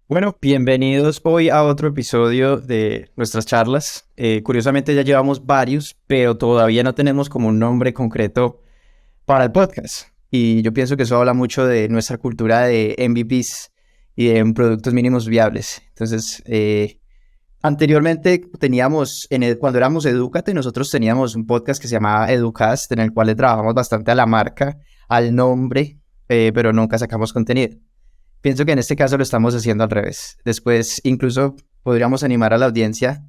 Bueno, bienvenidos hoy a otro episodio de nuestras charlas. Curiosamente ya llevamos varios, pero todavía no tenemos como un nombre concreto para el podcast. Y yo pienso que eso habla mucho de nuestra cultura de MVPs y de productos mínimos viables. Entonces, anteriormente teníamos, cuando éramos Edúcate, nosotros teníamos un podcast que se llamaba Educast, en el cual le trabajamos bastante a la marca, al nombre, pero nunca sacamos contenido. Pienso que en este caso lo estamos haciendo al revés. Después, incluso podríamos animar a la audiencia.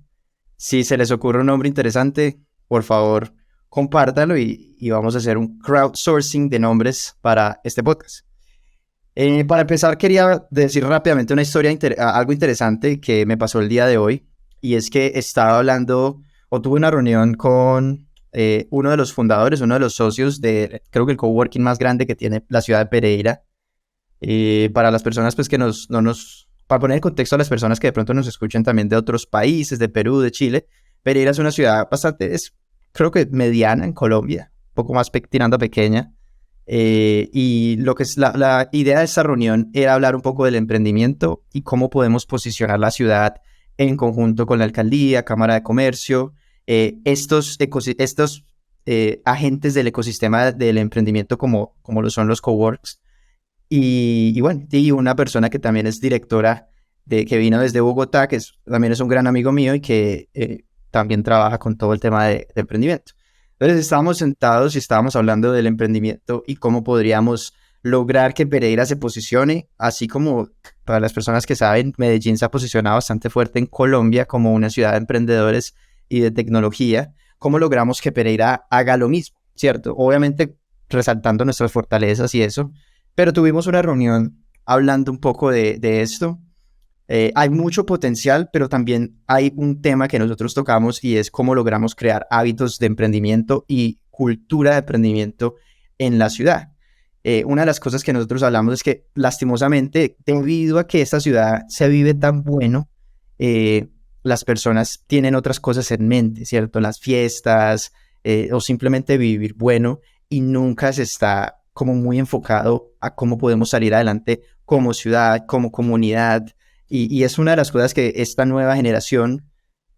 Si se les ocurre un nombre interesante, por favor, compártalo y vamos a hacer un crowdsourcing de nombres para este podcast. Para empezar, quería decir rápidamente una historia, algo interesante que me pasó el día de hoy. Y es que estaba hablando o tuve una reunión con uno de los fundadores, uno de los socios de, creo que el coworking más grande que tiene la ciudad de Pereira. Para las personas pues que para poner en contexto a las personas que de pronto nos escuchen también de otros países, de Perú, de Chile, Pereira es una ciudad bastante, creo que mediana en Colombia, un poco más tirando a pequeña. Y lo que es la idea de esta reunión era hablar un poco del emprendimiento y cómo podemos posicionar la ciudad en conjunto con la alcaldía, Cámara de Comercio, estos agentes del ecosistema del emprendimiento como lo son los coworks. Y bueno, y una persona que también es directora que vino desde Bogotá, también es un gran amigo mío y que también trabaja con todo el tema de emprendimiento. Entonces estábamos sentados y estábamos hablando del emprendimiento y cómo podríamos lograr que Pereira se posicione, así como para las personas que saben, Medellín se ha posicionado bastante fuerte en Colombia como una ciudad de emprendedores y de tecnología. ¿Cómo logramos que Pereira haga lo mismo? ¿Cierto? Obviamente resaltando nuestras fortalezas y eso, pero tuvimos una reunión hablando un poco de esto. Hay mucho potencial, pero también hay un tema que nosotros tocamos y es cómo logramos crear hábitos de emprendimiento y cultura de emprendimiento en la ciudad. Una de las cosas que nosotros hablamos es que lastimosamente, debido a que esta ciudad se vive tan bueno, las personas tienen otras cosas en mente, ¿cierto? Las fiestas o simplemente vivir bueno y nunca se está como muy enfocado a cómo podemos salir adelante como ciudad, como comunidad. Y es una de las cosas que esta nueva generación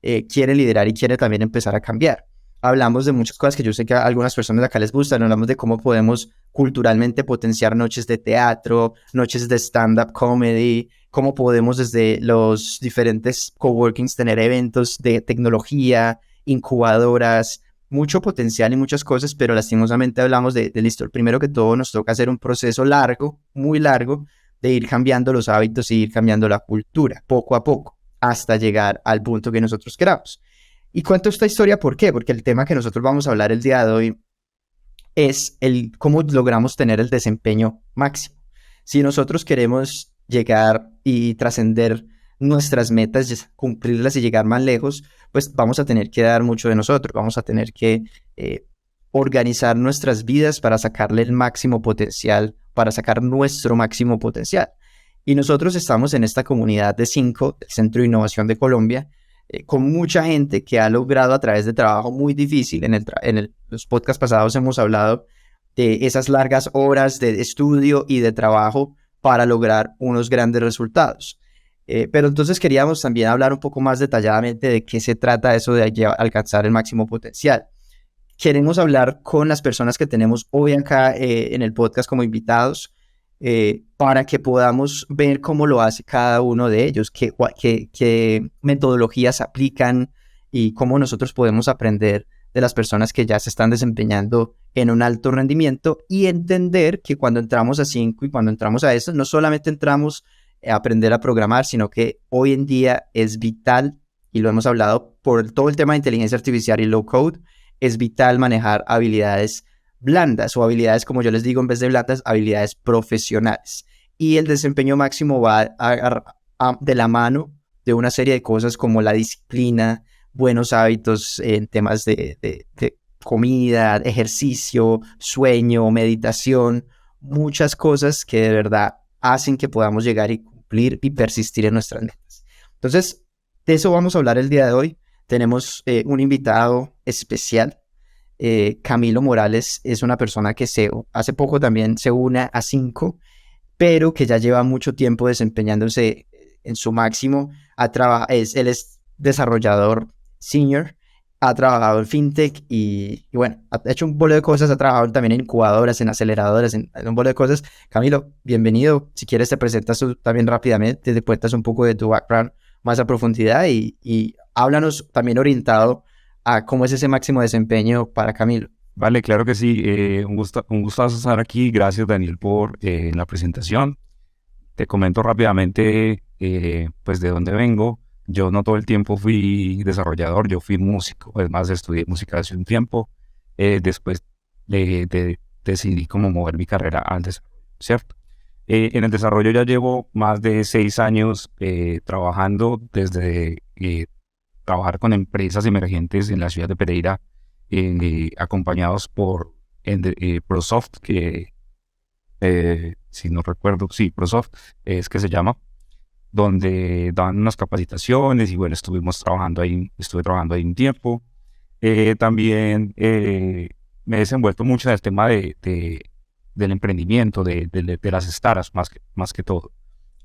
quiere liderar y quiere también empezar a cambiar. Hablamos de muchas cosas que yo sé que a algunas personas de acá les gustan. Hablamos de cómo podemos culturalmente potenciar noches de teatro, noches de stand-up comedy, cómo podemos desde los diferentes coworkings tener eventos de tecnología, incubadoras, mucho potencial y muchas cosas, pero lastimosamente hablamos de listo, primero que todo nos toca hacer un proceso largo, muy largo, de ir cambiando los hábitos y ir cambiando la cultura, poco a poco, hasta llegar al punto que nosotros queramos. Y cuento esta historia, ¿por qué? Porque el tema que nosotros vamos a hablar el día de hoy es el cómo logramos tener el desempeño máximo. Si nosotros queremos llegar y trascender nuestras metas, cumplirlas y llegar más lejos, pues vamos a tener que dar mucho de nosotros, vamos a tener que organizar nuestras vidas para sacarle el máximo potencial, para sacar nuestro máximo potencial. Y nosotros estamos en esta comunidad de 5, del Centro de Innovación de Colombia, con mucha gente que ha logrado a través de trabajo muy difícil. Los podcasts pasados hemos hablado de esas largas horas de estudio y de trabajo para lograr unos grandes resultados. Pero entonces queríamos también hablar un poco más detalladamente de qué se trata eso de alcanzar el máximo potencial. Queremos hablar con las personas que tenemos hoy acá en el podcast como invitados para que podamos ver cómo lo hace cada uno de ellos, qué metodologías aplican y cómo nosotros podemos aprender de las personas que ya se están desempeñando en un alto rendimiento y entender que cuando entramos a 5 y cuando entramos a eso, no solamente entramos a aprender a programar, sino que hoy en día es vital, y lo hemos hablado por todo el tema de inteligencia artificial y low code, es vital manejar habilidades blandas o habilidades, como yo les digo, en vez de blandas, habilidades profesionales. Y el desempeño máximo va de la mano de una serie de cosas como la disciplina, buenos hábitos en temas de comida, ejercicio, sueño, meditación, muchas cosas que de verdad hacen que podamos llegar y cumplir y persistir en nuestras metas. Entonces, de eso vamos a hablar el día de hoy. Tenemos un invitado especial. Camilo Morales es una persona que hace poco también se une a 5, pero que ya lleva mucho tiempo desempeñándose en su máximo, él es desarrollador senior, ha trabajado en fintech y bueno, ha hecho un bolo de cosas, ha trabajado también en incubadoras, en aceleradoras, en un bolo de cosas. Camilo, bienvenido. Si quieres te presentas tú también rápidamente, te cuentas un poco de tu background más a profundidad y háblanos también orientado a cómo es ese máximo desempeño para Camilo. Vale, claro que sí. Un gustazo estar aquí. Gracias, Daniel, por la presentación. Te comento rápidamente, pues, de dónde vengo. Yo no todo el tiempo fui desarrollador, yo fui músico. Es más, estudié música hace un tiempo. Después decidí cómo mover mi carrera al desarrollo, ¿cierto? En el desarrollo ya llevo más de 6 años trabajando desde trabajar con empresas emergentes en la ciudad de Pereira, acompañados por ProSoft, que si no recuerdo, sí, ProSoft es que se llama, donde dan unas capacitaciones y bueno, estuve trabajando ahí un tiempo. También me he desenvuelto mucho en el tema del emprendimiento, de las startups, más que todo.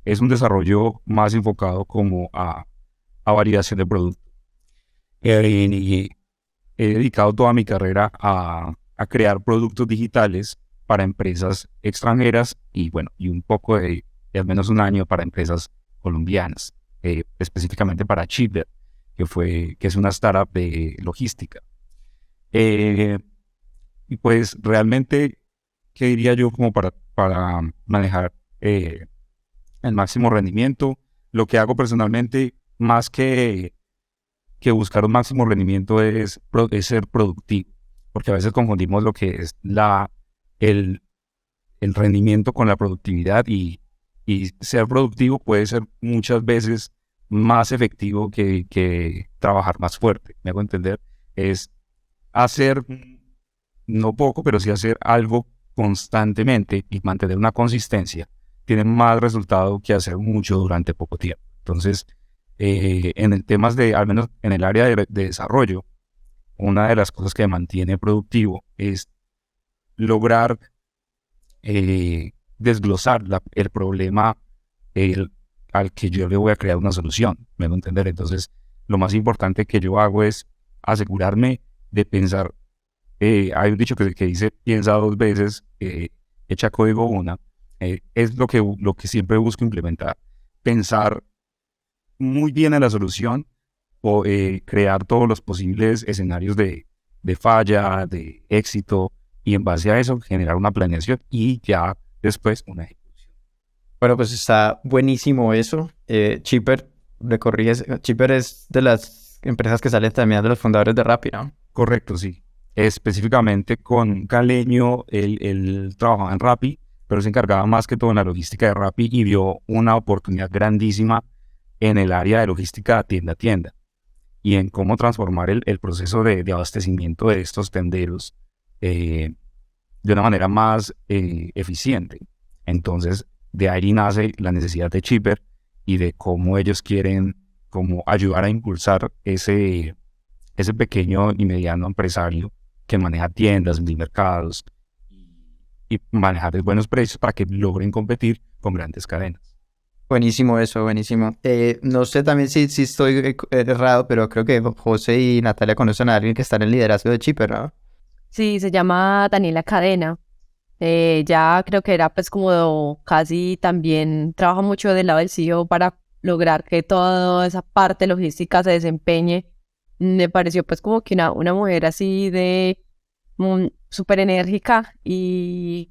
Es un desarrollo más enfocado como a validación de producto. Y he dedicado toda mi carrera a crear productos digitales para empresas extranjeras y bueno, y un poco de al menos un año para empresas colombianas, específicamente para Chipper, que es una startup de logística. Eh, y pues realmente, ¿qué diría yo como para manejar el máximo rendimiento? Lo que hago personalmente, más que buscar un máximo rendimiento es ser productivo, porque a veces confundimos lo que es el, el rendimiento con la productividad y ser productivo puede ser muchas veces más efectivo que trabajar más fuerte. ¿Me hago entender? Es hacer, no poco, pero sí hacer algo constantemente y mantener una consistencia. Tiene más resultado que hacer mucho durante poco tiempo. Entonces, en el temas al menos en el área de desarrollo, una de las cosas que me mantiene productivo es lograr desglosar el problema al que yo le voy a crear una solución. ¿Me hago entender? Entonces, lo más importante que yo hago es asegurarme de pensar. Hay un dicho que dice, piensa dos veces, echa código una. Es lo que siempre busco implementar. Pensar muy bien en la solución o crear todos los posibles escenarios de falla, de éxito, y en base a eso generar una planeación y ya después una ejecución. Bueno, pues está buenísimo eso. Chipper, me corriges, Chipper es de las empresas que salen también de los fundadores de Rappi, ¿no? Correcto, sí. Específicamente con un caleño, él trabajaba en Rappi, pero se encargaba más que todo en la logística de Rappi y vio una oportunidad grandísima en el área de logística tienda a tienda y en cómo transformar el proceso de abastecimiento de estos tenderos de una manera más eficiente. Entonces, de ahí nace la necesidad de Chipper y de cómo ellos quieren como ayudar a impulsar ese pequeño y mediano empresario que maneja tiendas, mercados y manejar buenos precios para que logren competir con grandes cadenas. Buenísimo eso, buenísimo. No sé también si estoy errado, pero creo que José y Natalia conocen a alguien que está en el liderazgo de Chipper, ¿no? Sí, se llama Daniela Cadena. Ya creo que era pues como casi también trabaja mucho del lado del CEO para lograr que toda esa parte logística se desempeñe. Me pareció pues como que una mujer así de súper enérgica y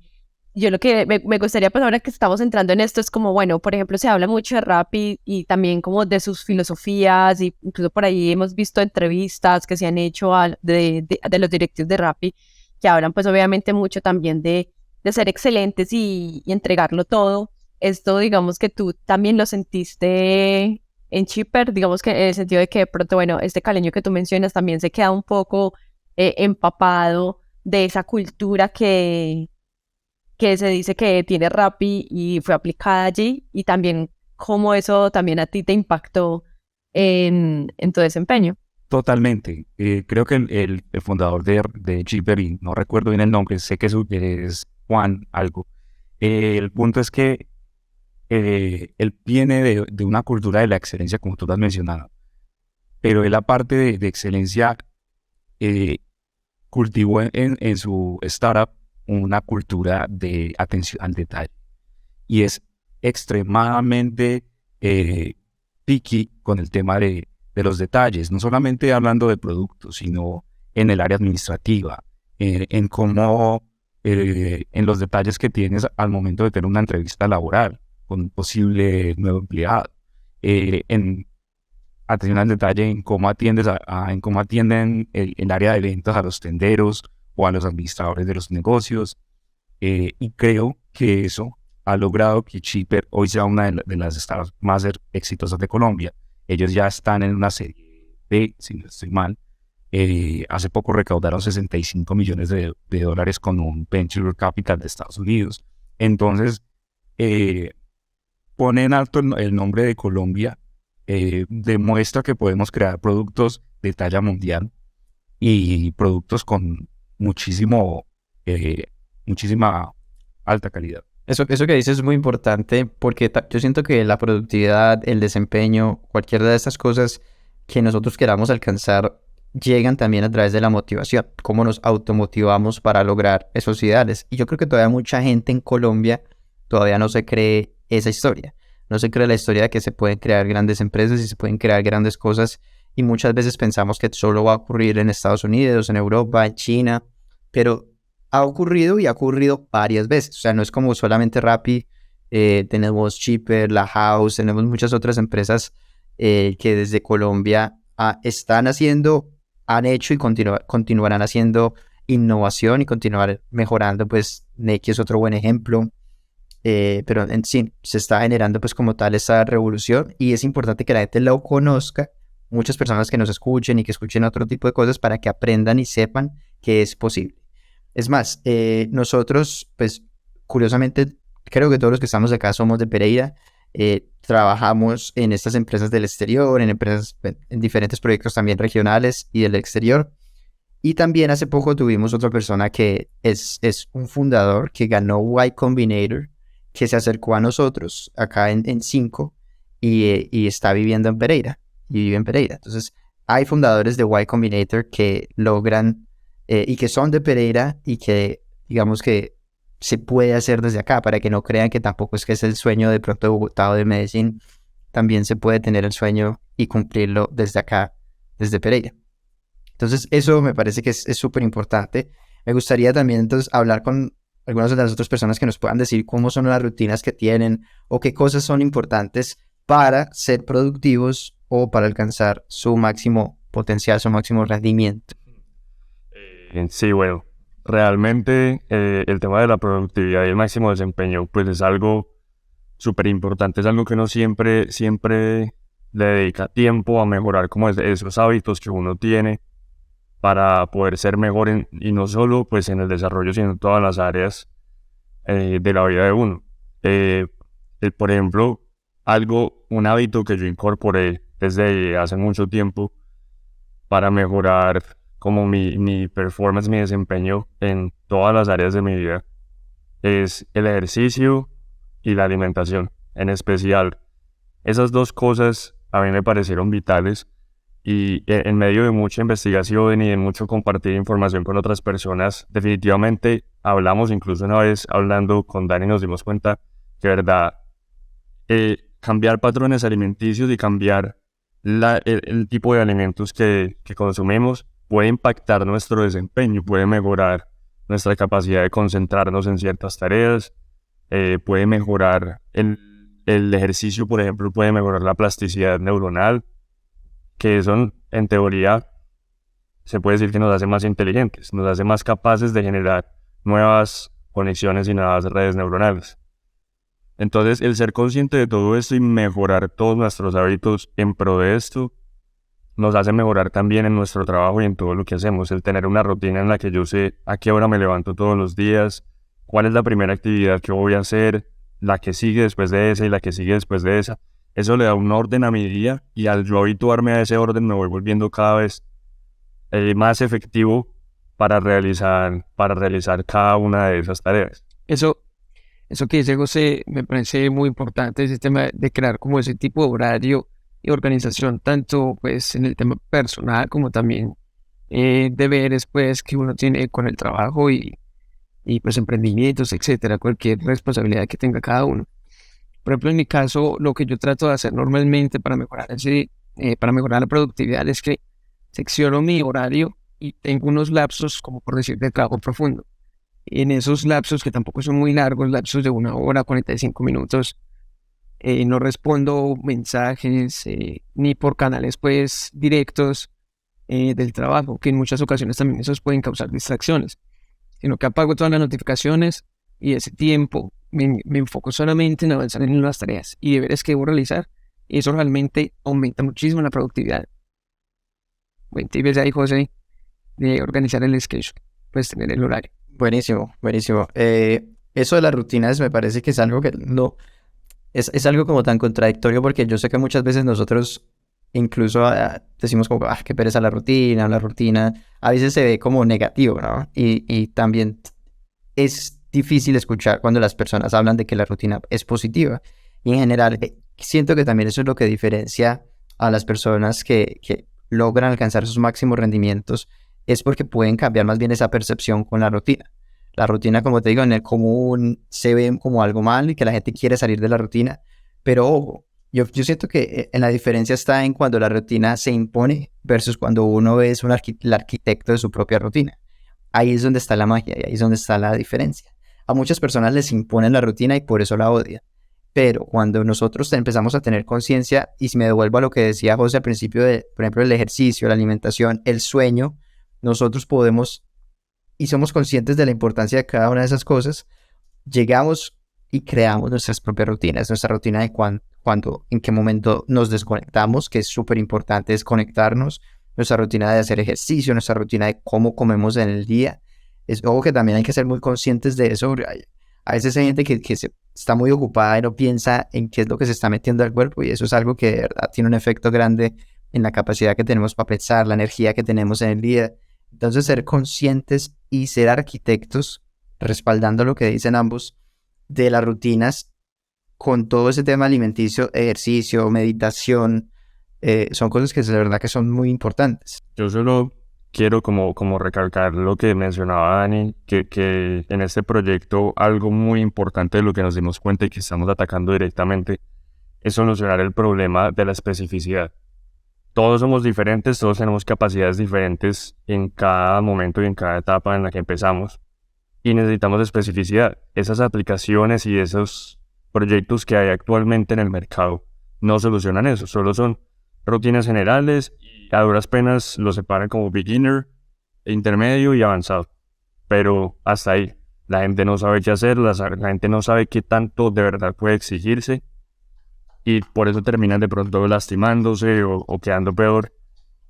yo lo que me gustaría pues ahora que estamos entrando en esto es como bueno, por ejemplo se habla mucho de rap y también como de sus filosofías y incluso por ahí hemos visto entrevistas que se han hecho de los directivos de Rappi que hablan pues obviamente mucho también de ser excelentes y entregarlo todo. Esto digamos que tú también lo sentiste en Chipper, digamos que en el sentido de que de pronto, bueno, este caleño que tú mencionas también se queda un poco empapado de esa cultura que se dice que tiene Rappi y fue aplicada allí y también cómo eso también a ti te impactó en tu desempeño. Totalmente. Creo que el fundador de Chipper, y no recuerdo bien el nombre, sé que es Juan algo. El punto es que él viene de una cultura de la excelencia, como tú lo has mencionado, pero él, aparte de excelencia, cultivó en su startup una cultura de atención al detalle y es extremadamente picky con el tema de los detalles, no solamente hablando de productos, sino en el área administrativa, en cómo, en los detalles que tienes al momento de tener una entrevista laboral con un posible nuevo empleado, en atención al detalle en cómo atiendes en cómo atienden el área de ventas a los tenderos o a los administradores de los negocios. Y creo que eso ha logrado que Chipper hoy sea una de las startups más exitosas de Colombia. Ellos ya están en una serie B, si no estoy mal. Hace poco recaudaron 65 millones de dólares con un venture capital de Estados Unidos. Entonces, pone en alto el nombre de Colombia, demuestra que podemos crear productos de talla mundial y productos con muchísima alta calidad. Eso que dices es muy importante porque yo siento que la productividad, el desempeño, cualquiera de estas cosas que nosotros queramos alcanzar llegan también a través de la motivación, cómo nos automotivamos para lograr esos ideales. Y yo creo que todavía mucha gente en Colombia todavía no se cree esa historia. No se cree la historia de que se pueden crear grandes empresas y se pueden crear grandes cosas. Y muchas veces pensamos que solo va a ocurrir en Estados Unidos, en Europa, en China. Pero ha ocurrido y ha ocurrido varias veces. O sea, no es como solamente Rappi. Tenemos Chipper, La House, tenemos muchas otras empresas que desde Colombia están haciendo, han hecho y continuarán haciendo innovación y continuar mejorando. Pues Nequi es otro buen ejemplo. Pero en sí, se está generando pues como tal esa revolución y es importante que la gente lo conozca, muchas personas que nos escuchen y que escuchen otro tipo de cosas para que aprendan y sepan que es posible. Es más, nosotros pues curiosamente creo que todos los que estamos acá somos de Pereira, trabajamos en estas empresas del exterior, en diferentes proyectos también regionales y del exterior. Y también hace poco tuvimos otra persona que es un fundador que ganó Y Combinator, que se acercó a nosotros acá en 5 y está viviendo en Pereira, y vive en Pereira. Entonces, hay fundadores de Y Combinator que logran y que son de Pereira y que, digamos que se puede hacer desde acá, para que no crean que tampoco es que es el sueño de pronto de Bogotá o de Medellín. También se puede tener el sueño y cumplirlo desde acá, desde Pereira. Entonces, eso me parece que es súper importante. Me gustaría también entonces hablar con algunas de las otras personas que nos puedan decir cómo son las rutinas que tienen o qué cosas son importantes para ser productivos o para alcanzar su máximo potencial, su máximo rendimiento. Sí, bueno, realmente el tema de la productividad y el máximo desempeño pues es algo súper importante, es algo que uno siempre le dedica tiempo a mejorar como esos hábitos que uno tiene para poder ser mejor y no solo pues en el desarrollo, sino en todas las áreas de la vida de uno. Por ejemplo, un hábito que yo incorporé desde hace mucho tiempo para mejorar como mi performance, mi desempeño en todas las áreas de mi vida, es el ejercicio y la alimentación. En especial, esas dos cosas a mí me parecieron vitales. Y en medio de mucha investigación y de mucho compartir información con otras personas, definitivamente hablamos, incluso una vez hablando con Dani nos dimos cuenta que, verdad, cambiar patrones alimenticios y cambiar el tipo de alimentos que consumimos puede impactar nuestro desempeño, puede mejorar nuestra capacidad de concentrarnos en ciertas tareas, puede mejorar el ejercicio, por ejemplo, puede mejorar la plasticidad neuronal, que eso en teoría se puede decir que nos hace más inteligentes, nos hace más capaces de generar nuevas conexiones y nuevas redes neuronales. Entonces, el ser consciente de todo esto y mejorar todos nuestros hábitos en pro de esto, nos hace mejorar también en nuestro trabajo y en todo lo que hacemos. El tener una rutina en la que yo sé a qué hora me levanto todos los días, cuál es la primera actividad que voy a hacer, la que sigue después de esa y la que sigue después de esa. Eso le da un orden a mi día y al yo habituarme a ese orden me voy volviendo cada vez más efectivo para realizar cada una de esas tareas. Eso Eso que dice José me parece muy importante, ese tema de crear como ese tipo de horario y organización, tanto pues en el tema personal como también deberes pues que uno tiene con el trabajo y pues emprendimientos, etcétera, cualquier responsabilidad que tenga cada uno. Por ejemplo, en mi caso, lo que yo trato de hacer normalmente para mejorar la productividad es que secciono mi horario y tengo unos lapsos, como por decir, de trabajo profundo. Y en esos lapsos, que tampoco son muy largos, lapsos de 1 hora, 45 minutos, no respondo mensajes ni por canales pues directos del trabajo, que en muchas ocasiones también esos pueden causar distracciones, sino que apago todas las notificaciones y ese tiempo me enfoco solamente en avanzar en las tareas y deberes que debo realizar, y eso realmente aumenta muchísimo la productividad. Buen tip es ahí, José, de organizar el schedule, pues tener el horario. Buenísimo, buenísimo. Eso de las rutinas me parece que es algo que no, es algo como tan contradictorio porque yo sé que muchas veces nosotros incluso decimos como, qué pereza la rutina, a veces se ve como negativo, ¿no? Y también es difícil escuchar cuando las personas hablan de que la rutina es positiva. Y en general, siento que también eso es lo que diferencia a las personas que logran alcanzar sus máximos rendimientos, es porque pueden cambiar más bien esa percepción con la rutina. La rutina, como te digo, en el común se ve como algo mal y que la gente quiere salir de la rutina, pero ojo, yo siento que en la diferencia está en cuando la rutina se impone versus cuando uno es el arquitecto de su propia rutina. Ahí es donde está la magia y ahí es donde está la diferencia. A muchas personas les imponen la rutina y por eso la odian. Pero cuando nosotros empezamos a tener conciencia, y si me devuelvo a lo que decía José al principio, por ejemplo, el ejercicio, la alimentación, el sueño, nosotros podemos, y somos conscientes de la importancia de cada una de esas cosas, llegamos y creamos nuestras propias rutinas, nuestra rutina de en qué momento nos desconectamos, que es súper importante desconectarnos, nuestra rutina de hacer ejercicio, nuestra rutina de cómo comemos en el día. Es algo que también hay que ser muy conscientes de eso. A veces hay gente que está muy ocupada y no piensa en qué es lo que se está metiendo al cuerpo, y eso es algo que de verdad tiene un efecto grande en la capacidad que tenemos para pensar, la energía que tenemos en el día. Entonces, ser conscientes y ser arquitectos, respaldando lo que dicen ambos, de las rutinas con todo ese tema alimenticio, ejercicio, meditación, son cosas que de verdad que son muy importantes. Yo solo quiero como recalcar lo que mencionaba Dani, que en este proyecto algo muy importante de lo que nos dimos cuenta y que estamos atacando directamente es solucionar el problema de la especificidad. Todos somos diferentes, todos tenemos capacidades diferentes en cada momento y en cada etapa en la que empezamos, y necesitamos especificidad. Esas aplicaciones y esos proyectos que hay actualmente en el mercado no solucionan eso, solo son rutinas generales y a duras penas lo separan como beginner, intermedio y avanzado. Pero hasta ahí, la gente no sabe qué hacer, la gente no sabe qué tanto de verdad puede exigirse, y por eso terminan de pronto lastimándose o quedando peor.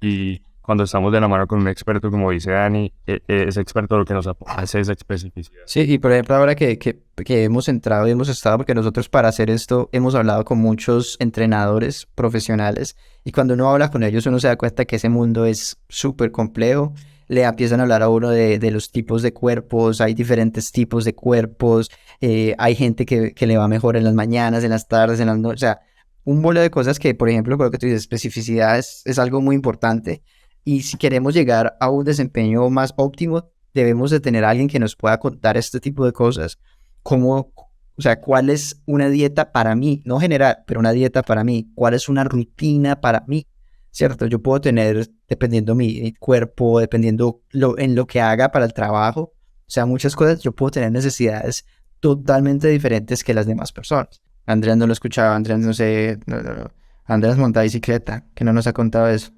Y cuando estamos de la mano con un experto, como dice Dani, ese experto lo que nos hace es especificidad. Sí, y por ejemplo, ahora que hemos entrado y hemos estado, porque nosotros para hacer esto hemos hablado con muchos entrenadores profesionales, y cuando uno habla con ellos uno se da cuenta que ese mundo es súper complejo. Le empiezan a hablar a uno de los tipos de cuerpos, hay diferentes tipos de cuerpos, hay gente que le va mejor en las mañanas, en las tardes, en las noches, o sea, un bolo de cosas que, por ejemplo, con lo que tú dices, especificidad es algo muy importante. Y si queremos llegar a un desempeño más óptimo, debemos de tener a alguien que nos pueda contar este tipo de cosas. O sea, ¿cuál es una dieta para mí? No general, pero una dieta para mí. ¿Cuál es una rutina para mí? ¿Cierto? Yo puedo tener, dependiendo mi cuerpo, dependiendo en lo que haga para el trabajo, o sea, muchas cosas, yo puedo tener necesidades totalmente diferentes que las demás personas. Andrés no lo escuchaba, Andrés no sé, no. Andrés monta bicicleta, que no nos ha contado eso.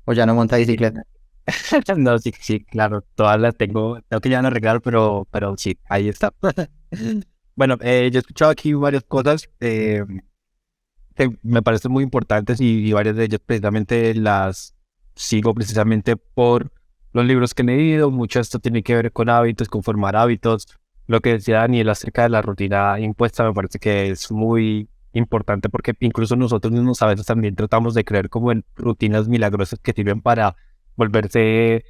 O ya no monta bicicleta. No, sí, sí, claro, todas las tengo que ya no arreglar, pero sí, ahí está. Bueno, yo he escuchado aquí varias cosas que me parecen muy importantes y varias de ellas precisamente las sigo precisamente por los libros que he leído. Mucho de esto tiene que ver con hábitos, con formar hábitos. Lo que decía Daniel acerca de la rutina impuesta me parece que es muy importante, porque incluso nosotros mismos a veces también tratamos de creer como en rutinas milagrosas que sirven para volverse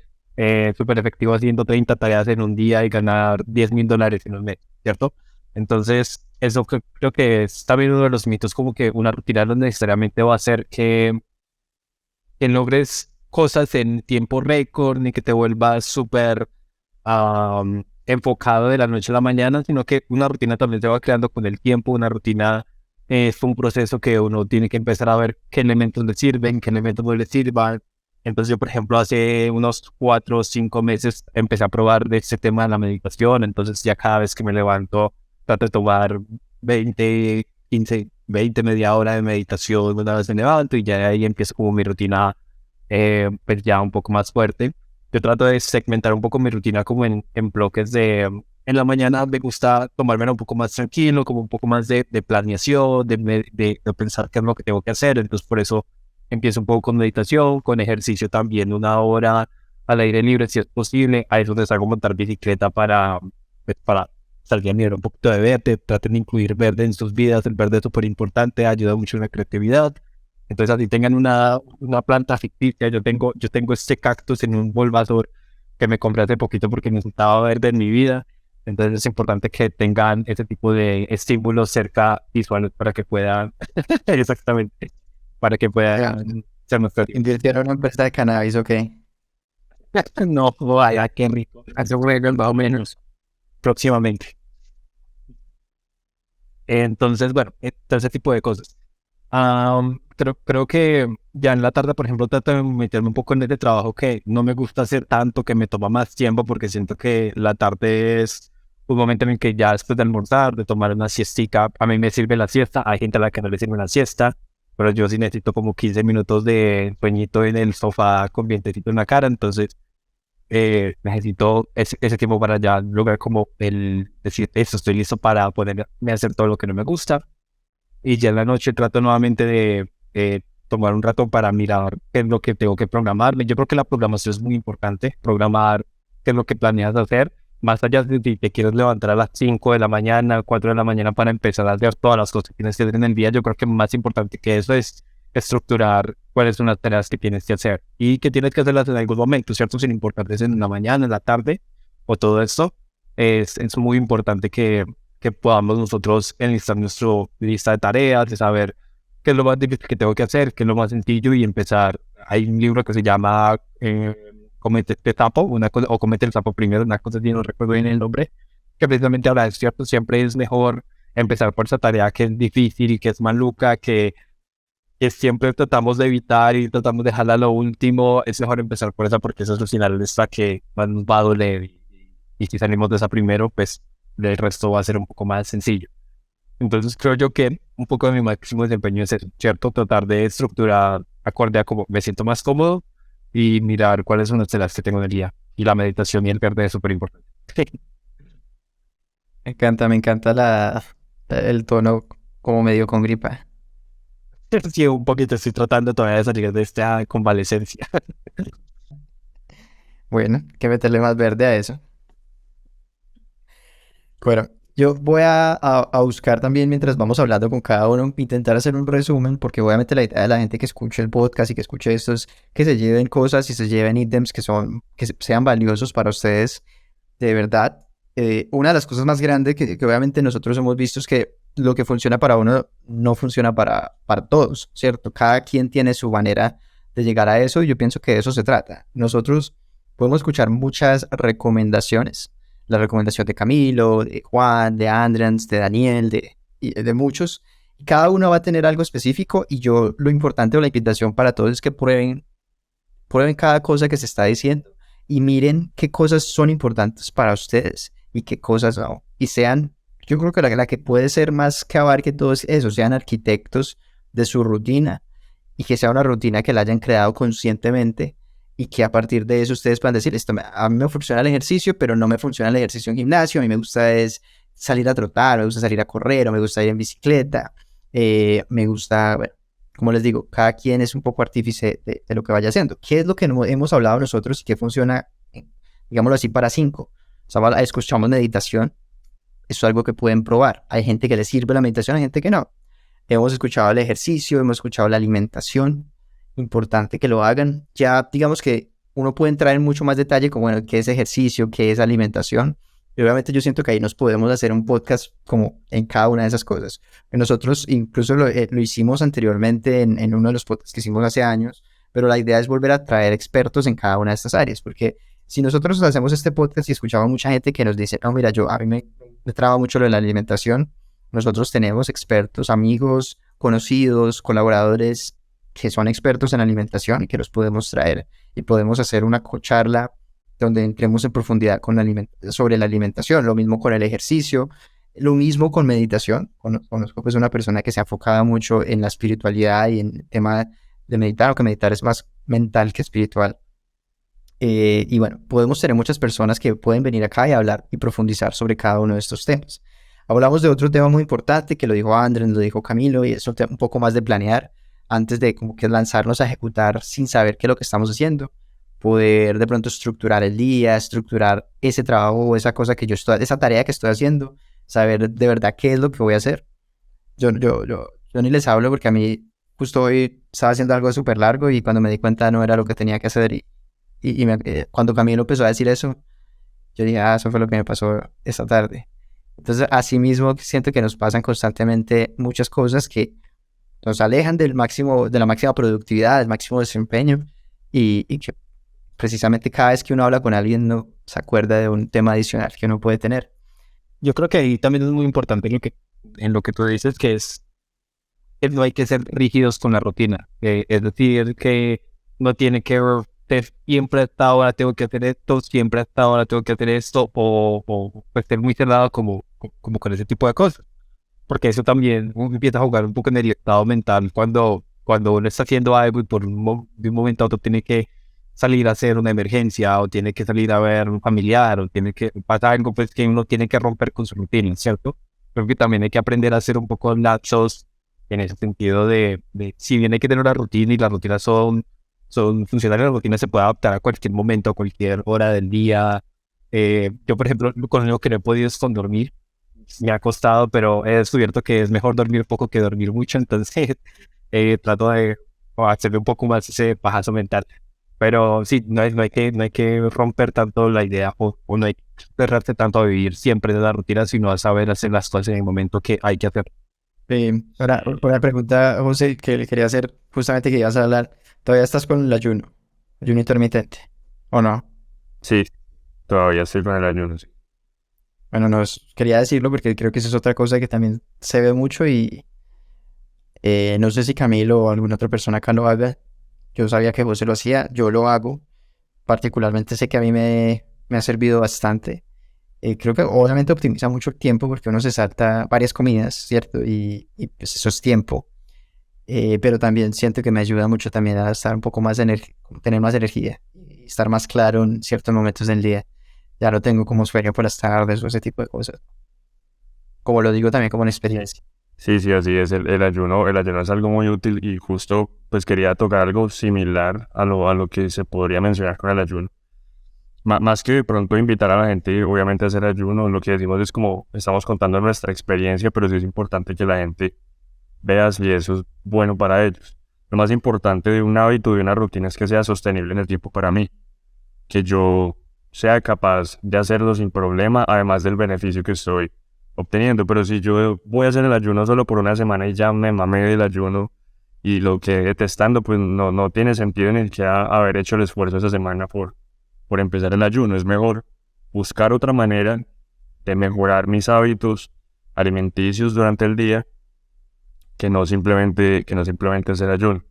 súper efectivo haciendo 30 tareas en un día y ganar $10,000 en un mes, ¿cierto? Entonces, eso creo que es también uno de los mitos, como que una rutina no necesariamente va a hacer que logres cosas en tiempo récord, ni que te vuelvas súper enfocado de la noche a la mañana, sino que una rutina también se va creando con el tiempo. Una rutina es un proceso que uno tiene que empezar a ver qué elementos le sirven, qué elementos no le sirvan. Entonces yo, por ejemplo, hace unos 4 o 5 meses empecé a probar de este tema de la meditación. Entonces ya cada vez que me levanto trato de tomar 20, 15, 20, media hora de meditación una vez me levanto, y ya de ahí empiezo como mi rutina pues ya un poco más fuerte. Yo trato de segmentar un poco mi rutina como en bloques de... En la mañana me gusta tomármela un poco más tranquilo, como un poco más de planeación, de pensar qué es lo que tengo que hacer. Entonces por eso empiezo un poco con meditación, con ejercicio también, 1 hora al aire libre si es posible. Ahí es donde salgo a montar bicicleta pues, para salir a mirar un poquito de verde. Traten de incluir verde en sus vidas. El verde es súper importante, ayuda mucho en la creatividad. Entonces, así tengan una planta ficticia. Yo tengo este cactus en un bulbasaur que me compré hace poquito porque necesitaba verde en mi vida. Entonces, es importante que tengan ese tipo de estímulos cerca visuales para que puedan, exactamente, para que puedan ser más creativos. Invirtieron en una empresa de cannabis, ok. No, vaya, qué rico. Hace un regalo más o menos. Próximamente. Entonces, bueno, todo ese tipo de cosas. Creo que ya en la tarde, por ejemplo, trato de meterme un poco en este trabajo que no me gusta hacer tanto, que me toma más tiempo, porque siento que la tarde es un momento en el que ya después de almorzar, de tomar una siestica, a mí me sirve la siesta. Hay gente a la que no le sirve la siesta, pero yo sí necesito como 15 minutos de sueñito en el sofá con vientecito en la cara. Entonces necesito ese tiempo para ya lograr como el decir, eso, estoy listo para poderme hacer todo lo que no me gusta. Y ya en la noche trato nuevamente de tomar un rato para mirar qué es lo que tengo que programarme. Yo creo que la programación es muy importante, programar qué es lo que planeas hacer, más allá de si te quieres levantar a las 5 de la mañana, 4 de la mañana para empezar a hacer todas las cosas que tienes que hacer en el día. Yo creo que más importante que eso es estructurar cuáles son las tareas que tienes que hacer y que tienes que hacerlas en algún momento, ¿cierto? Sin importar si es en la mañana, en la tarde o todo esto. Es muy importante que podamos nosotros enlistar nuestra lista de tareas, de saber qué es lo más difícil que tengo que hacer, qué es lo más sencillo, y empezar. Hay un libro que se llama Comete este sapo, una cosa, o Comete el sapo primero, una cosa así, no recuerdo bien el nombre, que precisamente habla de eso, ¿cierto? Siempre es mejor empezar por esa tarea que es difícil y que es maluca, que siempre tratamos de evitar y tratamos de dejarla a lo último. Es mejor empezar por esa, porque esa es al final esta que más nos va a doler, y si salimos de esa primero, pues el resto va a ser un poco más sencillo. Entonces creo yo que un poco de mi máximo desempeño es eso, ¿cierto? Tratar de estructurar acorde a cómo me siento más cómodo y mirar cuáles son las tareas que tengo en el día. Y la meditación y el verde es súper importante. Me encanta el tono como medio con gripa. Sí, un poquito estoy tratando todavía de salir de esta convalecencia. Bueno, hay que meterle más verde a eso. Bueno, yo voy a buscar también, mientras vamos hablando con cada uno, intentar hacer un resumen, porque obviamente la idea de la gente que escuche el podcast y que escuche esto es que se lleven cosas y se lleven ítems que sean valiosos para ustedes de verdad. Una de las cosas más grandes que obviamente nosotros hemos visto es que lo que funciona para uno no funciona para todos, ¿cierto? Cada quien tiene su manera de llegar a eso, y yo pienso que de eso se trata. Nosotros podemos escuchar muchas recomendaciones. La recomendación de Camilo, de Juan, de Andrés, de Daniel, de muchos. Y cada uno va a tener algo específico, y lo importante o la invitación para todos es que prueben cada cosa que se está diciendo y miren qué cosas son importantes para ustedes y qué cosas no. Y yo creo que la que puede ser más que abarque todo es eso, sean arquitectos de su rutina, y que sea una rutina que la hayan creado conscientemente, y que a partir de eso ustedes puedan decir, a mí me funciona el ejercicio, pero no me funciona el ejercicio en gimnasio. A mí me gusta es salir a trotar, me gusta salir a correr, o me gusta ir en bicicleta. Me gusta, bueno, como les digo, cada quien es un poco artífice de lo que vaya haciendo. ¿Qué es lo que hemos hablado nosotros y qué funciona, digámoslo así, para 5? Escuchamos meditación, eso es algo que pueden probar. Hay gente que le sirve la meditación, hay gente que no. Hemos escuchado el ejercicio, hemos escuchado la alimentación. Importante que lo hagan. Ya digamos que uno puede entrar en mucho más detalle como, bueno, qué es ejercicio, qué es alimentación. Y obviamente yo siento que ahí nos podemos hacer un podcast como en cada una de esas cosas. Nosotros incluso lo hicimos anteriormente en uno de los podcasts que hicimos hace años, pero la idea es volver a traer expertos en cada una de estas áreas, porque si nosotros hacemos este podcast y escuchamos mucha gente que nos dice, no, mira, a mí me traba mucho lo de la alimentación, nosotros tenemos expertos, amigos, conocidos, colaboradores que son expertos en alimentación y que los podemos traer y podemos hacer una charla donde entremos en profundidad sobre la alimentación, lo mismo con el ejercicio, lo mismo con meditación. Conozco pues una persona que se ha enfocado mucho en la espiritualidad y en el tema de meditar, aunque meditar es más mental que espiritual. Y bueno, podemos tener muchas personas que pueden venir acá y hablar y profundizar sobre cada uno de estos temas. Hablamos de otro tema muy importante que lo dijo Andrés, lo dijo Camilo, y es un poco más de planear antes de como que lanzarnos a ejecutar sin saber qué es lo que estamos haciendo. Poder de pronto estructurar el día, estructurar ese trabajo o esa cosa que esa tarea que estoy haciendo, saber de verdad qué es lo que voy a hacer. Yo ni les hablo porque a mí justo hoy estaba haciendo algo súper largo y cuando me di cuenta no era lo que tenía que hacer cuando Camilo empezó a decir eso, yo dije, eso fue lo que me pasó esta tarde. Entonces, así mismo siento que nos pasan constantemente muchas cosas que nos alejan de la máxima productividad, del máximo desempeño y que precisamente cada vez que uno habla con alguien no se acuerda de un tema adicional que uno puede tener. Yo creo que ahí también es muy importante en lo que tú dices, que no hay que ser rígidos con la rutina. Es decir, que no tiene que ser siempre a esta hora tengo que hacer esto, siempre a esta hora tengo que hacer esto, o pues, ser muy cerrado como con ese tipo de cosas. Porque eso también uno empieza a jugar un poco en el estado mental cuando uno está haciendo algo y de un momento a otro tiene que salir a hacer una emergencia o tiene que salir a ver un familiar o tiene que pasar algo pues que uno tiene que romper con su rutina, ¿cierto? Creo que también hay que aprender a hacer un poco lapsos en ese sentido de si bien hay que tener una rutina y las rutinas son funcionales, la rutina se puede adaptar a cualquier momento, a cualquier hora del día. Yo, por ejemplo, con lo que no he podido es con dormir. Me ha costado, pero he descubierto que es mejor dormir poco que dormir mucho, entonces trato de hacerle un poco más ese pajazo mental. Pero sí, no hay que romper tanto la idea o no hay que cerrarse tanto a vivir siempre de la rutina, sino a saber hacer las cosas en el momento que hay que hacer. Ahora, una pregunta, José, que le quería hacer justamente que ibas a hablar. ¿Todavía estás con el ayuno intermitente o no? Sí, todavía estoy con el ayuno, sí. Bueno, quería decirlo porque creo que esa es otra cosa que también se ve mucho y no sé si Camilo o alguna otra persona acá lo haga. Yo sabía que José lo hacía, yo lo hago. Particularmente sé que a mí me ha servido bastante. Creo que obviamente optimiza mucho el tiempo porque uno se salta varias comidas, ¿cierto? Y pues eso es tiempo. Pero también siento que me ayuda mucho también a estar un poco más tener más energía y estar más claro en ciertos momentos del día. Ya no tengo como sueño por las tardes o ese tipo de cosas. Como lo digo también como una experiencia. Sí, así es. El ayuno es algo muy útil y justo pues quería tocar algo similar a lo que se podría mencionar con el ayuno. Más que de pronto invitar a la gente, obviamente, a hacer ayuno, lo que decimos es como estamos contando nuestra experiencia, pero sí es importante que la gente vea si eso es bueno para ellos. Lo más importante de un hábito, de una rutina, es que sea sostenible en el tiempo para mí. Que yo sea capaz de hacerlo sin problema, además del beneficio que estoy obteniendo. Pero si yo voy a hacer el ayuno solo por una semana y ya me mamé del ayuno y lo quedé detestando, pues no tiene sentido ni siquiera haber hecho el esfuerzo esa semana por empezar el ayuno. Es mejor buscar otra manera de mejorar mis hábitos alimenticios durante el día que no simplemente hacer ayuno.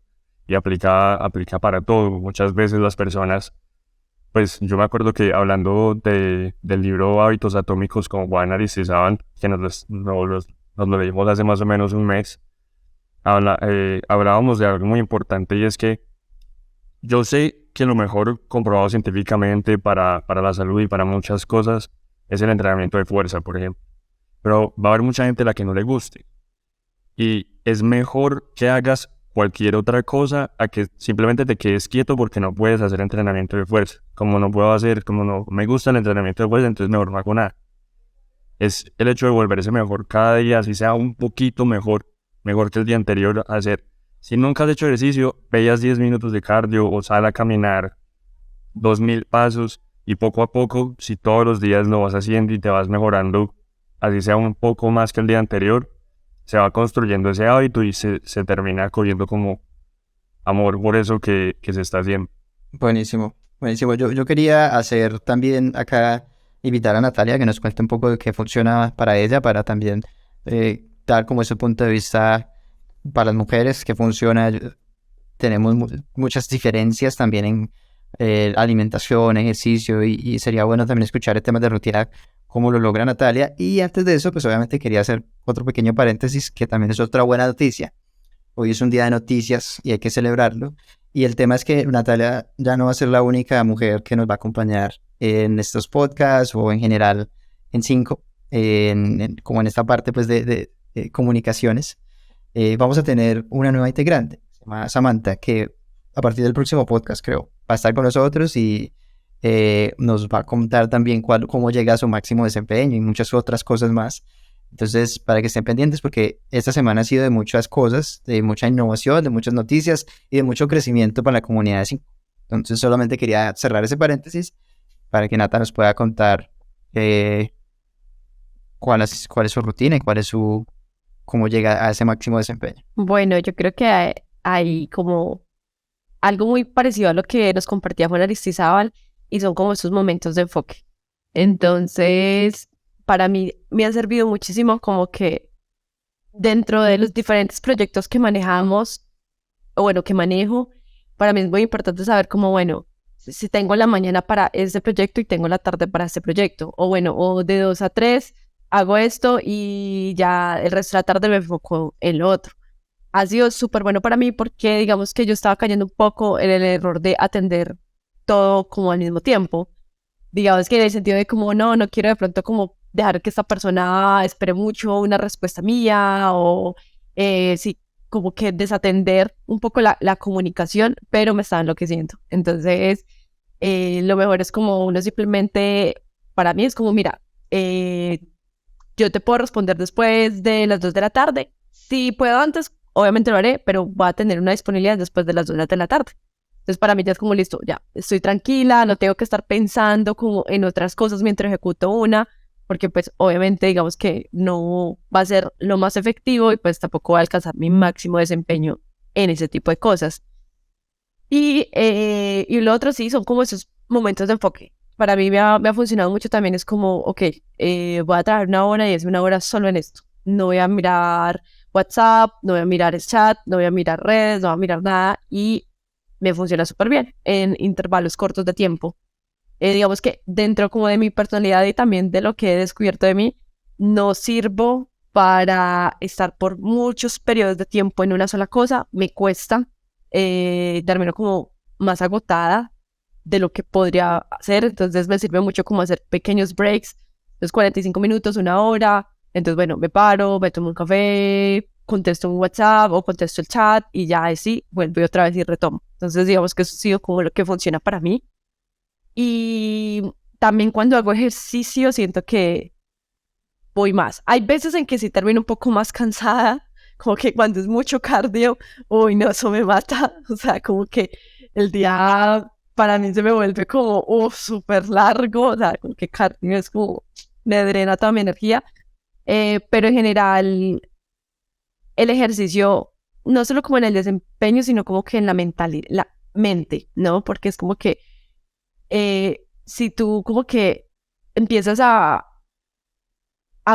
Y aplica para todo. Muchas veces las personas, pues yo me acuerdo que hablando del libro Hábitos Atómicos con Juan Aristizábal, que nos lo leímos hace más o menos un mes, hablábamos de algo muy importante, y es que yo sé que lo mejor comprobado científicamente para la salud y para muchas cosas es el entrenamiento de fuerza, por ejemplo. Pero va a haber mucha gente a la que no le guste. Y es mejor que hagas cualquier otra cosa a que simplemente te quedes quieto porque no puedes hacer entrenamiento de fuerza. Como no me gusta el entrenamiento de fuerza, entonces mejor no hago nada. Es el hecho de volverse mejor cada día, así sea un poquito mejor que el día anterior, hacer. Si nunca has hecho ejercicio, veas 10 minutos de cardio o sal a caminar 2000 pasos y poco a poco, si todos los días lo vas haciendo y te vas mejorando, así sea un poco más que el día anterior, se va construyendo ese hábito y se termina cogiendo como amor por eso que se está haciendo. Buenísimo, buenísimo. Yo quería hacer también acá, invitar a Natalia que nos cuente un poco de qué funciona para ella, para también dar como ese punto de vista para las mujeres, que funciona. Tenemos muchas diferencias también en alimentación, ejercicio, y sería bueno también escuchar el tema de rutina, cómo lo logra Natalia. Y antes de eso, pues obviamente quería hacer otro pequeño paréntesis, que también es otra buena noticia. Hoy es un día de noticias y hay que celebrarlo. Y el tema es que Natalia ya no va a ser la única mujer que nos va a acompañar en estos podcasts o en general en Cinco, como en esta parte pues de comunicaciones. Vamos a tener una nueva integrante, se llama Samantha, que a partir del próximo podcast creo va a estar con nosotros y nos va a contar también cómo llega a su máximo desempeño y muchas otras cosas más. Entonces, para que estén pendientes, porque esta semana ha sido de muchas cosas, de mucha innovación, de muchas noticias y de mucho crecimiento para la comunidad de Cinco. Entonces, solamente quería cerrar ese paréntesis para que Nata nos pueda contar cuál es su rutina y cómo llega a ese máximo desempeño. Bueno, yo creo que hay como algo muy parecido a lo que nos compartía Juan Aristizábal y son como esos momentos de enfoque. Entonces, para mí me ha servido muchísimo como que dentro de los diferentes proyectos que manejamos, o bueno, que manejo, para mí es muy importante saber cómo, bueno, si tengo la mañana para este proyecto y tengo la tarde para este proyecto, o bueno, o de 2 a 3 hago esto y ya el resto de la tarde me enfoco en lo otro. Ha sido súper bueno para mí porque digamos que yo estaba cayendo un poco en el error de atender todo como al mismo tiempo. Digamos que en el sentido de como no quiero de pronto como dejar que esta persona espere mucho una respuesta mía o sí, como que desatender un poco la comunicación, pero me estaba enloqueciendo. Entonces, lo mejor es como uno simplemente, para mí es como, mira, yo te puedo responder después de las 2 de la tarde. Si puedo antes, obviamente lo haré, pero voy a tener una disponibilidad después de las 2 de la tarde. Entonces para mí ya es como listo, ya estoy tranquila, no tengo que estar pensando como en otras cosas mientras ejecuto una, porque pues obviamente digamos que no va a ser lo más efectivo y pues tampoco va a alcanzar mi máximo desempeño en ese tipo de cosas. Y lo otro sí son como esos momentos de enfoque. Para mí me ha funcionado mucho también, es como, ok, voy a trabajar 1 hora y es 1 hora solo en esto. No voy a mirar WhatsApp, no voy a mirar el chat, no voy a mirar redes, no voy a mirar nada y me funciona súper bien en intervalos cortos de tiempo. Digamos que dentro como de mi personalidad y también de lo que he descubierto de mí, no sirvo para estar por muchos periodos de tiempo en una sola cosa, me cuesta, termino como más agotada de lo que podría hacer, entonces me sirve mucho como hacer pequeños breaks, los 45 minutos, 1 hora, entonces bueno, me paro, me tomo un café, contesto un WhatsApp o contesto el chat y ya así vuelvo otra vez y retomo. Entonces digamos que eso ha sido como lo que funciona para mí. Y también cuando hago ejercicio siento que voy más. Hay veces en que sí termino un poco más cansada, como que cuando es mucho cardio, uy no, eso me mata. O sea, como que el día para mí se me vuelve como, súper largo. O sea, como que cardio es como, me drena toda mi energía. Pero en general, el ejercicio, no solo como en el desempeño, sino como que en la mentalidad, la mente, ¿no? Porque es como que si tú como que empiezas a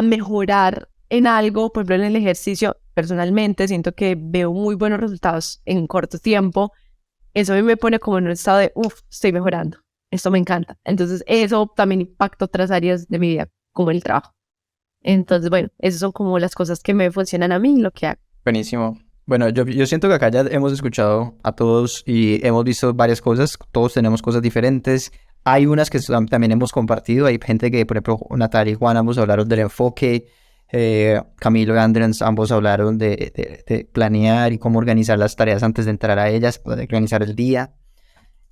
mejorar en algo, por ejemplo en el ejercicio, personalmente siento que veo muy buenos resultados en corto tiempo. Eso a mí me pone como en un estado de, estoy mejorando, esto me encanta. Entonces eso también impacta otras áreas de mi vida, como el trabajo. Entonces, bueno, esas son como las cosas que me funcionan a mí y lo que hago. Buenísimo. Bueno, yo siento que acá ya hemos escuchado a todos y hemos visto varias cosas. Todos tenemos cosas diferentes. Hay unas que también hemos compartido. Hay gente que, por ejemplo, Natalia y Juan ambos hablaron del enfoque. Camilo y Andrés ambos hablaron de planear y cómo organizar las tareas antes de entrar a ellas, de organizar el día.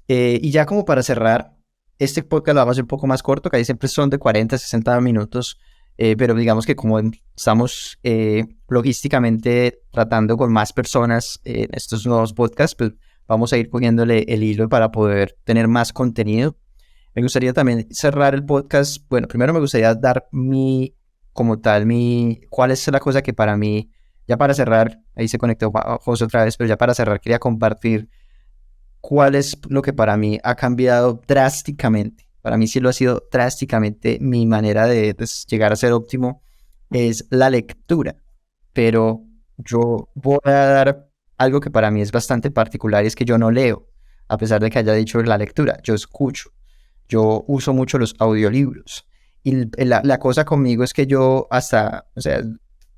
Y ya como para cerrar, este podcast lo vamos a hacer un poco más corto, que ahí siempre son de 40 a 60 minutos. Pero digamos que como estamos logísticamente tratando con más personas en estos nuevos podcasts, pues vamos a ir cogiéndole el hilo para poder tener más contenido. Me gustaría también cerrar el podcast. Bueno, primero me gustaría dar cuál es la cosa que para mí, ya para cerrar, ahí se conectó José otra vez, pero ya para cerrar quería compartir cuál es lo que para mí ha cambiado drásticamente. Para mí sí lo ha sido drásticamente mi manera de llegar a ser óptimo, es la lectura. Pero yo voy a dar algo que para mí es bastante particular y es que yo no leo, a pesar de que haya dicho la lectura, yo escucho. Yo uso mucho los audiolibros. Y la cosa conmigo es que yo hasta, o sea,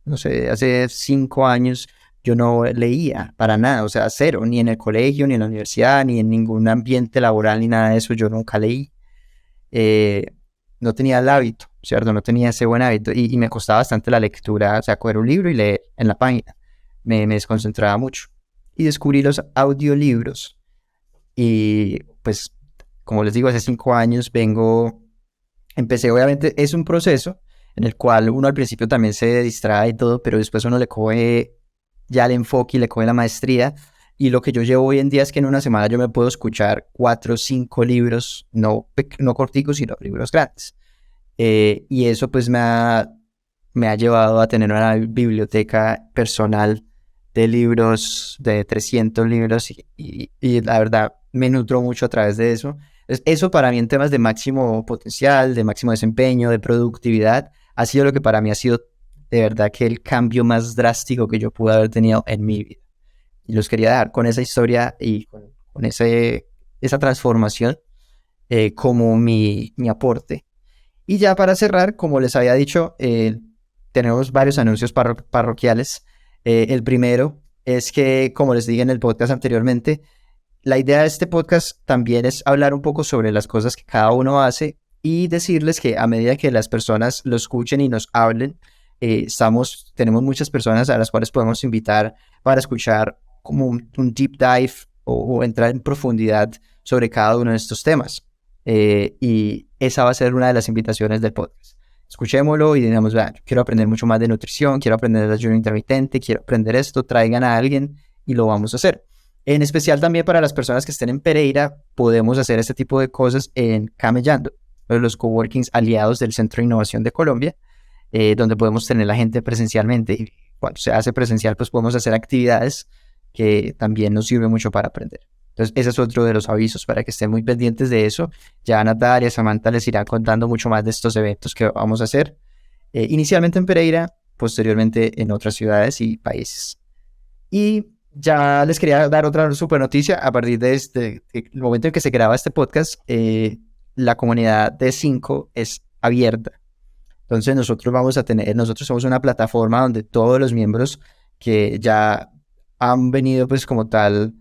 no sé, hace 5 años yo no leía para nada, o sea, cero, ni en el colegio, ni en la universidad, ni en ningún ambiente laboral, ni nada de eso, yo nunca leí. Eh, no tenía el hábito, ¿cierto? No tenía ese buen hábito y me costaba bastante la lectura, o sea, coger un libro y leer en la página. Me desconcentraba mucho. Y descubrí los audiolibros y pues, como les digo, hace 5 años empecé, obviamente, es un proceso en el cual uno al principio también se distrae y todo, pero después uno le coge ya el enfoque y le coge la maestría. Y lo que yo llevo hoy en día es que en una semana yo me puedo escuchar 4 o 5 libros, no corticos, sino libros grandes. Y eso pues me ha llevado a tener una biblioteca personal de libros, de 300 libros, y la verdad me nutro mucho a través de eso. Eso para mí en temas de máximo potencial, de máximo desempeño, de productividad, ha sido lo que para mí ha sido de verdad que el cambio más drástico que yo pude haber tenido en mi vida. Y los quería dar con esa historia y con esa transformación como mi aporte. Y ya para cerrar, como les había dicho, tenemos varios anuncios parroquiales. El primero es que, como les dije en el podcast anteriormente, la idea de este podcast también es hablar un poco sobre las cosas que cada uno hace y decirles que a medida que las personas lo escuchen y nos hablen, tenemos muchas personas a las cuales podemos invitar para escuchar como un deep dive o entrar en profundidad sobre cada uno de estos temas. Y esa va a ser una de las invitaciones del podcast. Escuchémoslo y digamos, quiero aprender mucho más de nutrición, quiero aprender de ayuno intermitente, quiero aprender esto, traigan a alguien y lo vamos a hacer. En especial también para las personas que estén en Pereira, podemos hacer este tipo de cosas en Camellando, los coworkings aliados del Centro de Innovación de Colombia, donde podemos tener la gente presencialmente. Y cuando se hace presencial, pues podemos hacer actividades que también nos sirven mucho para aprender. Entonces, ese es otro de los avisos para que estén muy pendientes de eso. Ya Natalia y Samantha les irán contando mucho más de estos eventos que vamos a hacer, inicialmente en Pereira, posteriormente en otras ciudades y países. Y ya les quería dar otra super noticia. A partir de el momento en que se graba este podcast, la comunidad de 5 es abierta. Entonces nosotros somos una plataforma donde todos los miembros que ya han venido pues como tal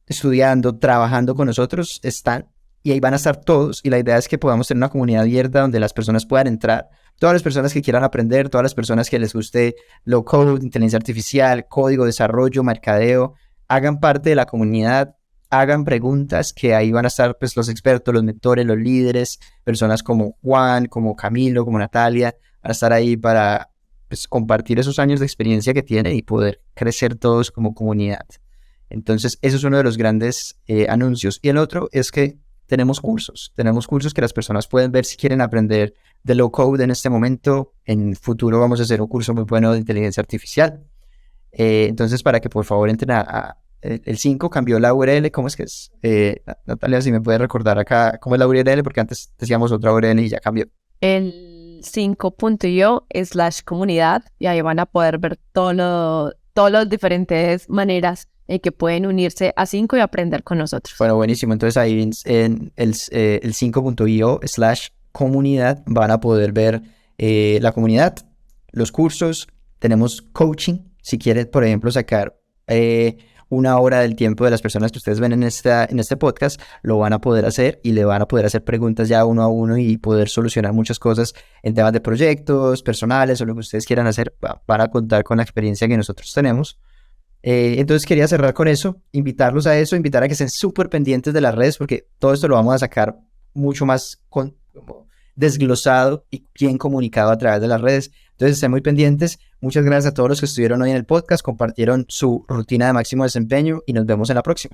estudiando, trabajando con nosotros están, y ahí van a estar todos, y la idea es que podamos tener una comunidad abierta donde las personas puedan entrar, todas las personas que quieran aprender, todas las personas que les guste low code, inteligencia artificial, código, desarrollo, mercadeo, hagan parte de la comunidad, hagan preguntas, que ahí van a estar pues los expertos, los mentores, los líderes, personas como Juan, como Camilo, como Natalia, van a estar ahí para pues compartir esos años de experiencia que tienen y poder crecer todos como comunidad. Entonces, eso es uno de los grandes anuncios. Y el otro es que tenemos cursos que las personas pueden ver si quieren aprender de low code en este momento. En el futuro vamos a hacer un curso muy bueno de inteligencia artificial. Entonces, para que por favor entren el 5 cambió la URL. ¿Cómo es que es? Natalia, si me puedes recordar acá cómo es la URL, porque antes decíamos otra URL y ya cambió. El 5.io/comunidad, y ahí van a poder ver todas las diferentes maneras en que pueden unirse a 5 y aprender con nosotros. Bueno, buenísimo. Entonces ahí en el 5.io/comunidad van a poder ver la comunidad, los cursos, tenemos coaching. Si quieren, por ejemplo, sacar 1 hora del tiempo de las personas que ustedes ven en este podcast, lo van a poder hacer y le van a poder hacer preguntas ya uno a uno y poder solucionar muchas cosas en temas de proyectos personales o lo que ustedes quieran hacer. Van a contar con la experiencia que nosotros tenemos. Entonces quería cerrar con eso, invitarlos a eso, invitar a que estén súper pendientes de las redes, porque todo esto lo vamos a sacar mucho más como desglosado y bien comunicado a través de las redes. Entonces, estén muy pendientes. Muchas gracias a todos los que estuvieron hoy en el podcast, compartieron su rutina de máximo desempeño y nos vemos en la próxima.